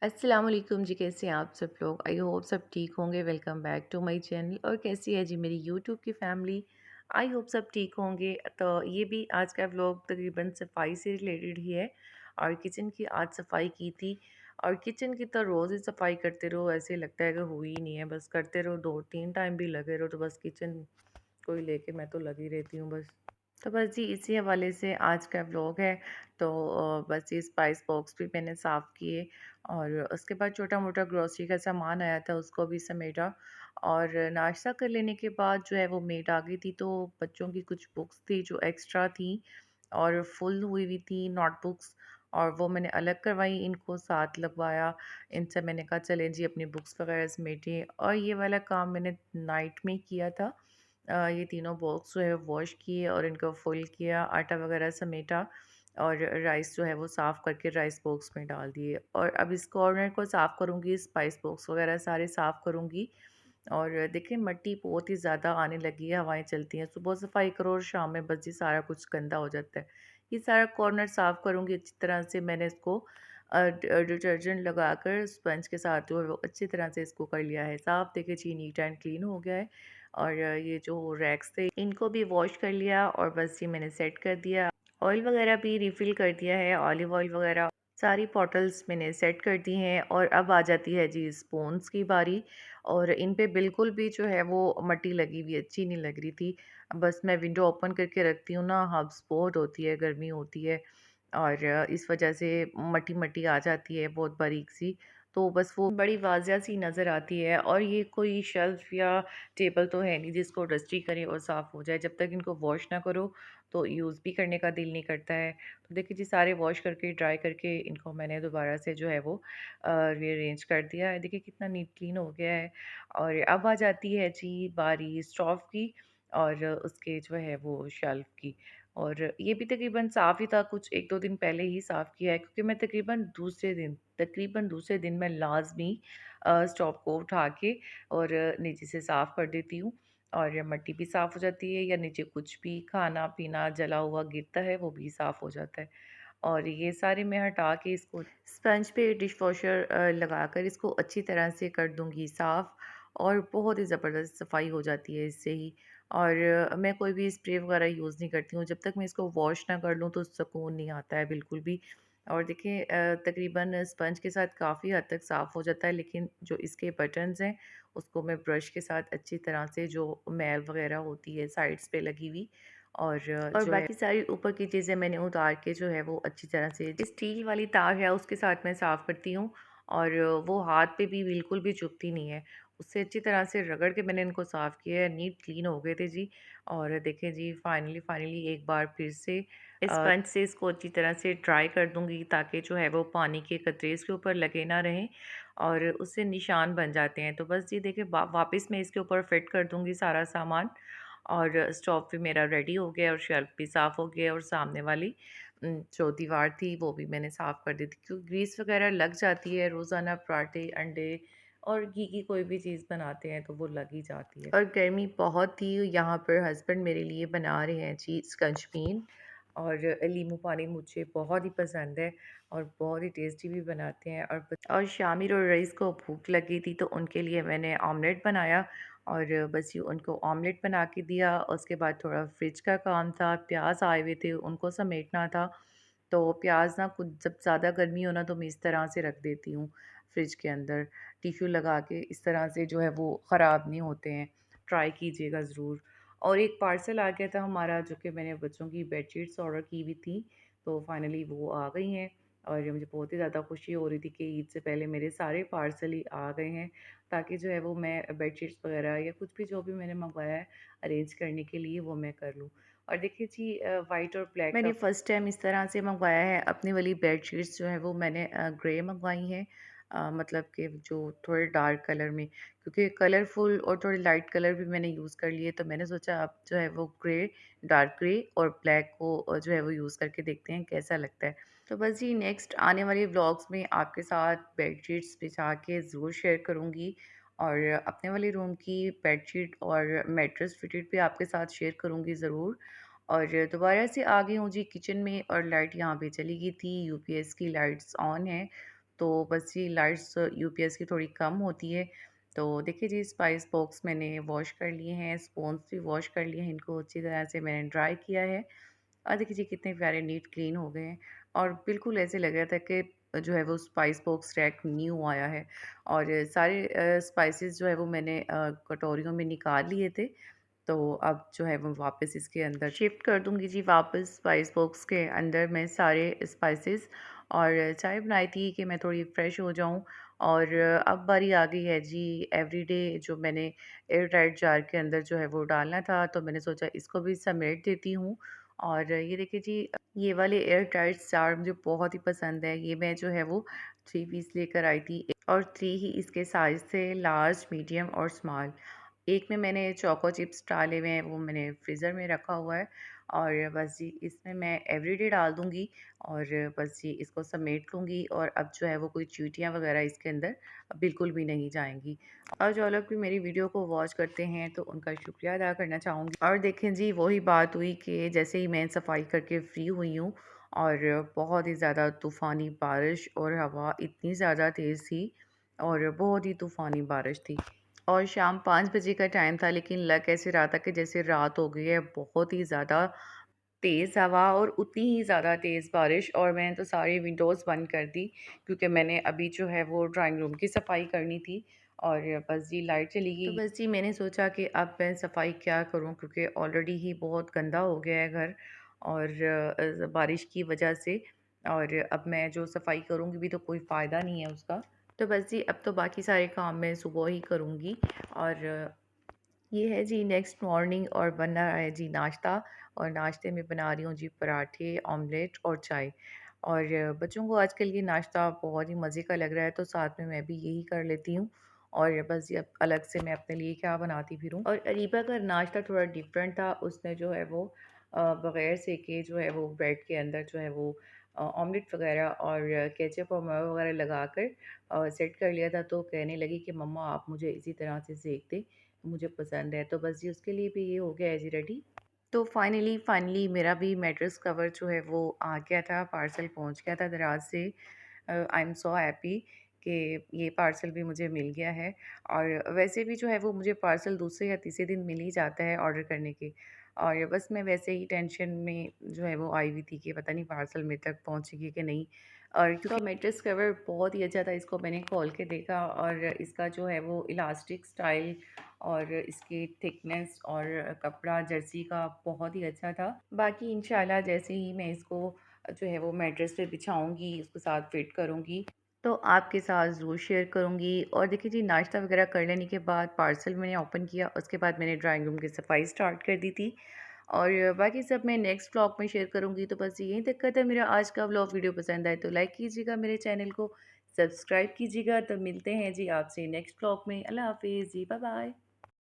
अस्सलाम वालेकुम जी, कैसे हैं आप सब लोग? आई होप सब ठीक होंगे। Welcome back to my channel. और कैसी है जी मेरी यूट्यूब की फैमिली? आई होप सब ठीक होंगे। तो ये भी आज का व्लॉग तकरीबन सफाई से रिलेटेड ही है। और किचन की आज सफाई की थी। और किचन की तो रोज़ ही सफाई करते रहो, ऐसे लगता है कि हुई ही नहीं है। बस करते रहो, 2-3 टाइम भी लगे रहो, तो बस किचन को ही लेके मैं तो लगी रहती हूँ बस। तो बस जी इसी हवाले से आज का व्लॉग है। तो बस ये स्पाइस बॉक्स भी मैंने साफ़ किए। और उसके बाद छोटा मोटा ग्रॉसरी का सामान आया था, उसको भी समेटा। और नाश्ता कर लेने के बाद जो है वो मेड आ गई थी, तो बच्चों की कुछ बुक्स थी जो एक्स्ट्रा थी और फुल हुई हुई थी नोटबुक्स। और वो मैंने अलग करवाई, इनको साथ लगवाया। इनसे मैंने कहा चलें जी अपनी बुक्स वगैरह समेटें। और ये वाला काम मैंने नाइट में किया था। ये तीनों बॉक्स जो है वॉश किए और इनको फुल किया, आटा वगैरह समेटा। और राइस जो है वो साफ़ करके राइस बॉक्स में डाल दिए। और अब इस कॉर्नर को साफ़ करूँगी, स्पाइस बॉक्स वगैरह सारे साफ़ करूँगी। और देखिए मिट्टी बहुत ही ज़्यादा आने लगी है, हवाएं चलती हैं, सुबह सफाई करो और शाम में बस जी सारा कुछ गंदा हो जाता है। ये सारा कॉर्नर साफ़ करूँगी अच्छी तरह से। मैंने इसको डिटर्जेंट लगाकर स्पंज के साथ जो है वो अच्छी तरह से इसको कर लिया है साफ़। देखिए जी नीट एंड क्लीन हो गया है। और ये जो रैक्स थे इनको भी वॉश कर लिया और बस ये मैंने सेट कर दिया। ऑयल वगैरह भी रिफ़िल कर दिया है, ऑलिव ऑयल वगैरह सारी बॉटल्स मैंने सेट कर दी हैं। और अब आ जाती है जी स्पून्स की बारी। और इन पे बिल्कुल भी जो है वो मट्टी लगी हुई अच्छी नहीं लग रही थी। बस मैं विंडो ओपन करके रखती हूँ ना, हब्स बहुत होती है, गर्मी होती है। और इस वजह से मट्टी-मट्टी आ जाती है बहुत बारीक सी। तो बस वो बड़ी वाज़िया सी नज़र आती है। और ये कोई शेल्फ़ या टेबल तो है नहीं जिसको डस्टी करें और साफ़ हो जाए। जब तक इनको वॉश ना करो तो यूज़ भी करने का दिल नहीं करता है। तो देखिए जी सारे वॉश करके ड्राई करके इनको मैंने दोबारा से जो है वो रीअरेंज कर दिया है। देखिए कितना नीट क्लीन हो गया है। और अब आ जाती है जी बारी स्टोव की और उसके जो है वो शेल्फ़ की। और ये भी तकरीबन साफ़ ही था, कुछ 1-2 दिन पहले ही साफ़ किया है, क्योंकि मैं तकरीबन दूसरे दिन मैं लाज़मी स्टोव को उठा के और नीचे से साफ़ कर देती हूँ। और मट्टी भी साफ़ हो जाती है, या नीचे कुछ भी खाना-पीना जला हुआ गिरता है वो भी साफ़ हो जाता है। और ये सारे मैं हटा के इसको स्पंज पे डिश वॉशर लगाकर इसको अच्छी तरह से कर दूँगी साफ़। और बहुत ही ज़बरदस्त सफाई हो जाती है इससे ही। और मैं कोई भी स्प्रे वगैरह यूज़ नहीं करती हूँ, जब तक मैं इसको वॉश ना कर लूँ तो सुकून नहीं आता है बिल्कुल भी। और देखिए तकरीबन स्पंज के साथ काफ़ी हद तक साफ़ हो जाता है, लेकिन जो इसके बटन्स हैं उसको मैं ब्रश के साथ अच्छी तरह से, जो मैल वगैरह होती है साइड्स पे लगी हुई और जो है बाकी सारी ऊपर की चीज़ें मैंने उतार के जो है वो अच्छी तरह से स्टील वाली तार है उसके साथ मैं साफ़ करती हूँ। और वो हाथ पे भी बिल्कुल भी चुभती नहीं है। उससे अच्छी तरह से रगड़ के मैंने इनको साफ़ किया है, नीट क्लीन हो गए थे जी। और देखें जी फाइनली फाइनली एक बार फिर से स्पंज से इसको अच्छी तरह से ड्राई कर दूँगी, ताकि जो है वो पानी के कतरे इसके ऊपर लगे ना रहें और उससे निशान बन जाते हैं। तो बस ये देखिए वापस मैं इसके ऊपर फिट कर दूँगी सारा सामान। और स्टोव भी मेरा रेडी हो गया और शेल्फ भी साफ़ हो गया। और सामने वाली जो दीवार थी वो भी मैंने साफ़ कर दी थी, क्योंकि ग्रीस वगैरह लग जाती है, रोज़ाना पराठे, अंडे और घी की कोई भी चीज़ बनाते हैं तो वो लग ही जाती है। और गर्मी बहुत थी, यहाँ पर हस्बैंड मेरे लिए बना रहे हैं जी स्कंजबीन। और लीमू पानी मुझे बहुत ही पसंद है और बहुत ही टेस्टी भी बनाते हैं। और शामिर और रईस को भूख लगी थी तो उनके लिए मैंने ऑमलेट बनाया। और बस ये उनको ऑमलेट बना के दिया। उसके बाद थोड़ा फ्रिज का काम था, प्याज आए हुए थे उनको समेटना था। तो प्याज ना कुछ जब ज़्यादा गर्मी हो ना तो मैं इस तरह से रख देती हूँ फ्रिज के अंदर, टिश्यू लगा के, इस तरह से जो है वो ख़राब नहीं होते हैं। ट्राई कीजिएगा ज़रूर। और एक पार्सल आ गया था हमारा, जो कि मैंने बच्चों की बेडशीट्स ऑर्डर की हुई थी, तो फाइनली वो आ गई हैं। और मुझे बहुत ही ज़्यादा खुशी हो रही थी कि ईद से पहले मेरे सारे पार्सल ही आ गए हैं, ताकि जो है वो मैं बेडशीट्स वगैरह या कुछ भी जो भी मैंने मंगवाया है अरेंज करने के लिए वो मैं कर लूँ। और देखिए जी वाइट और ब्लैक मैंने फ़र्स्ट टाइम इस तरह से मंगवाया है। अपनी वाली बेडशीट्स जो हैं वो मैंने ग्रे मंगवाई हैं। मतलब कि जो थोड़े डार्क कलर में, क्योंकि कलरफुल और थोड़े लाइट कलर भी मैंने यूज़ कर लिए, तो मैंने सोचा अब जो है वो डार्क ग्रे और ब्लैक को जो है वो यूज़ करके देखते हैं कैसा लगता है। तो बस जी नेक्स्ट आने वाले व्लॉग्स में आपके साथ बेडशीट्स बिछा के ज़रूर शेयर करूँगी। और अपने वाले रूम की बेडशीट और मैट्रेस फिटेड भी आपके साथ शेयर करूँगी ज़रूर। और दोबारा से आ गई हूँ जी किचन में, और लाइट यहाँ पे चली गई थी, यूपीएस की लाइट्स ऑन है। तो बस जी लाइट्स यूपीएस की थोड़ी कम होती है। तो देखिए जी स्पाइस बॉक्स मैंने वॉश कर लिए हैं, स्पून्स भी वॉश कर लिए हैं, इनको अच्छी तरह से मैंने ड्राई किया है। और देखिए जी कितने प्यारे नीट क्लीन हो गए हैं और बिल्कुल ऐसे लग रहा था कि जो है वो स्पाइस बॉक्स रैक न्यू आया है। और सारे स्पाइसेस जो है वो मैंने कटोरियों में निकाल लिए थे। तो अब जो है वो वापस इसके अंदर शिफ्ट कर दूँगी जी, वापस स्पाइस बॉक्स के अंदर मैं सारे स्पाइसेस। और चाय बनाई थी कि मैं थोड़ी फ्रेश हो जाऊँ। और अब बारी आ गई है जी एवरीडे जो मैंने एयर टाइट जार के अंदर जो है वो डालना था, तो मैंने सोचा इसको भी समेट देती हूँ। और ये देखिए जी ये वाले एयर टाइट जार मुझे बहुत ही पसंद है। ये मैं जो है वो 3 पीस लेकर आई थी और 3 ही इसके साइज़ थे, लार्ज, मीडियम और स्मॉल। एक में मैंने चोको चिप्स डाले हुए हैं, वो मैंने फ्रीज़र में रखा हुआ है। और बस जी इसमें मैं एवरीडे डाल दूँगी और बस जी इसको समेट लूँगी। और अब जो है वो कोई चींटियाँ वग़ैरह इसके अंदर बिल्कुल भी नहीं जाएँगी। और जो लोग भी मेरी वीडियो को वॉच करते हैं तो उनका शुक्रिया अदा करना चाहूँगी। और देखें जी वही बात हुई कि जैसे ही मैं सफाई करके फ्री हुई हूँ और बहुत ही ज़्यादा तूफ़ानी बारिश और हवा इतनी ज़्यादा तेज़ थी और बहुत ही तूफ़ानी बारिश थी। और शाम 5 बजे का टाइम था, लेकिन लग ऐसे रहा था कि जैसे रात हो गई है। बहुत ही ज़्यादा तेज़ हवा और उतनी ही ज़्यादा तेज़ बारिश। और मैंने तो सारी विंडोज़ बंद कर दी क्योंकि मैंने अभी जो है वो ड्राइंग रूम की सफाई करनी थी। और बस जी लाइट चली गई। तो बस जी मैंने सोचा कि अब मैं सफाई क्या करूं, क्योंकि ऑलरेडी ही बहुत गंदा हो गया है घर और बारिश की वजह से। और अब मैं जो सफाई करूंगी भी तो कोई फ़ायदा नहीं है उसका। तो बस जी अब तो बाकी सारे काम मैं सुबह ही करूंगी। और ये है जी नेक्स्ट मॉर्निंग और बन रहा है जी नाश्ता। और नाश्ते में बना रही हूँ जी पराठे, ऑमलेट और चाय। और बच्चों को आजकल ये नाश्ता बहुत ही मज़े का लग रहा है, तो साथ में मैं भी यही कर लेती हूँ। और बस जी अब अलग से मैं अपने लिए क्या बनाती फिरूँ। और अरीबा का नाश्ता थोड़ा डिफरेंट था। उसने जो है वो बग़ैर सेके जो है वो ब्रेड के अंदर जो है वो ऑमलेट वग़ैरह और केचप और मायो वग़ैरह लगाकर सेट कर लिया था। तो कहने लगी कि मम्मा आप मुझे इसी तरह से सेक दें, मुझे पसंद है। तो बस जी उसके लिए भी ये हो गया है जी रेडी। तो फाइनली मेरा भी मैट्रेस कवर जो है वो आ गया था, पार्सल पहुंच गया था दराज से। आई एम सो हैप्पी कि ये पार्सल भी मुझे मिल गया है। और वैसे भी जो है वो मुझे पार्सल दूसरे या तीसरे दिन मिल ही जाता है ऑर्डर करने के। और बस मैं वैसे ही टेंशन में जो है वो आई हुई थी कि पता नहीं पार्सल मेरे तक पहुंचेगी कि नहीं। और क्योंकि मैट्रेस कवर बहुत ही अच्छा था, इसको मैंने खोल के देखा और इसका जो है वो इलास्टिक स्टाइल और इसकी थिकनेस और कपड़ा जर्सी का बहुत ही अच्छा था। बाकी इंशाल्लाह जैसे ही मैं इसको जो है वो मैट्रेस पे बिछाऊँगी, उसके साथ फिट करूँगी, तो आपके साथ ज़रूर शेयर करूँगी। और देखिए जी नाश्ता वगैरह कर लेने के बाद पार्सल मैंने ओपन किया, उसके बाद मैंने ड्राइंग रूम की सफाई स्टार्ट कर दी थी। और बाकी सब मैं नेक्स्ट व्लॉग में शेयर करूँगी। तो बस यहीं तक का था मेरा आज का व्लॉग। वीडियो पसंद आए तो लाइक कीजिएगा, मेरे चैनल को सब्सक्राइब कीजिएगा। तो मिलते हैं जी आपसे नेक्स्ट व्लॉग में। अल्लाह हाफ़िज़ जी, बाय बाय।